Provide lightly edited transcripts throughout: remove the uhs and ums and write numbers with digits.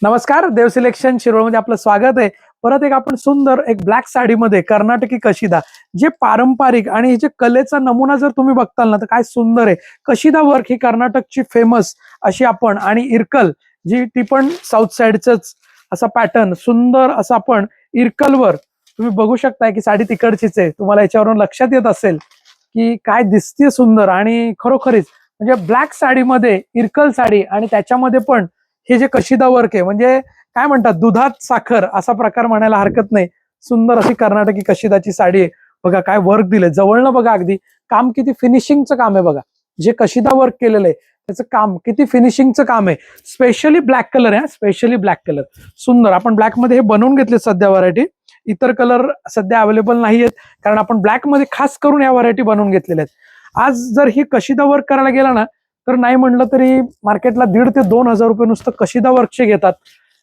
नमस्कार, देव सिलेक्शन शिरोळमध्ये आपलं स्वागत आहे। परत एक आपण सुंदर एक ब्लॅक साडीमध्ये कर्नाटकी कशिदा, जे पारंपरिक आणि हे जे कलेचा नमुना जर तुम्ही बघताल ना तर काय सुंदर आहे। कशिदा वर्क ही कर्नाटकची फेमस अशी आपण आणि इरकल जी ती पण साऊथ साइडचंच असा पॅटर्न सुंदर असा आपण इरकलवर तुम्ही बघू शकताय की साडी तिकडचीच आहे। तुम्हाला याच्यावरून लक्षात येत असेल की काय दिसते सुंदर आणि खरोखरीच म्हणजे ब्लॅक साडीमध्ये इरकल साडी आणि त्याच्यामध्ये पण हे जे कशिदा वर्क आहे म्हणजे काय म्हणतात दुधात साखर असा प्रकार म्हणायला हरकत नाही। सुंदर अशी कर्नाटकी कशिदाची साडी आहे। बघा काय वर्क दिले जवळनं बघा, अगदी काम किती फिनिशिंगचं काम आहे बघा। जे कशिदा वर्क केलेलं आहे त्याचं काम किती फिनिशिंगचं काम आहे। स्पेशली ब्लॅक कलर आहे, स्पेशली ब्लॅक कलर सुंदर। आपण ब्लॅक मध्ये हे बनवून घेतले सध्या व्हरायटी, इतर कलर सध्या अवेलेबल नाहीयेत कारण आपण ब्लॅक मध्ये खास करून या व्हरायटी बनवून घेतलेल्या आहेत। आज जर ही कशिदा वर्क करायला गेला ना तर नाही म्हणलं तरी मार्केटला 1,500 ते 2,000 रुपये नुसतं कशिदा वर्कचे घेतात।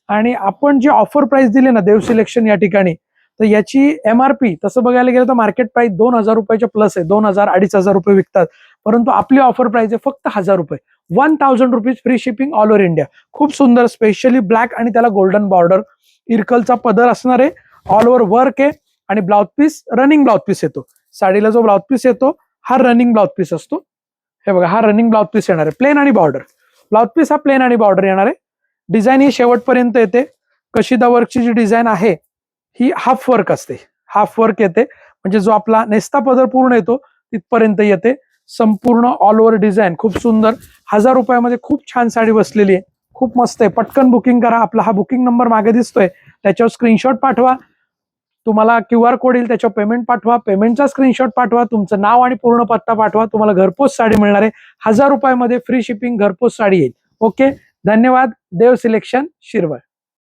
आणि आपण जी ऑफर प्राइस दिली ना देव सिलेक्शन या ठिकाणी, तर याची MRP तसं बघायला गेलं तर मार्केट प्राइस 2,000 रुपयाच्या प्लस आहे, 2,000-2,500 रुपये विकतात। परंतु आपली ऑफर प्राइस आहे फक्त 1,000 रुपये, 1,000 rupees free shipping all over India. खूप सुंदर स्पेशली ब्लॅक आणि त्याला गोल्डन बॉर्डर इरकलचा पदर असणार आहे, ऑल ओव्हर वर्क आहे आणि blouse piece running blouse piece येतो। साडीला जो ब्लाउज पीस येतो हा रनिंग ब्लाउज पीस असतो। हे बघा हा रनिंग ब्लाउज पीस येणार आहे, प्लेन आणि बॉर्डर। ब्लाउज पीस हा प्लेन आणि बॉर्डर येणार आहे। डिझाईन ही शेवटपर्यंत येते। कशिदा वर्कची जी डिझाईन आहे ही हाफ वर्क असते, हाफ वर्क येते म्हणजे जो आपला नेस्ता पदर पूर्ण येतो तिथपर्यंत येते। संपूर्ण ऑल ओव्हर डिझाईन खूप सुंदर। 1,000 रुपयामध्ये खूप छान साडी बसलेली आहे, खूप मस्त आहे। पटकन बुकिंग करा, आपला हा बुकिंग नंबर मागे दिसतोय त्याच्यावर स्क्रीनशॉट पाठवा। तुम्हाला QR कोड येईल त्याच्यावर पेमेंट पाठवा, पेमेंटचा स्क्रीनशॉट पाठवा, तुमचं नाव आणि पूर्ण पत्ता पाठवा, तुम्हाला घरपोच साडी मिळणार आहे। 1,000 रुपयामध्ये फ्री शिपिंग घरपोच साडी येईल। ओके, धन्यवाद। देव सिलेक्शन शिरवळ।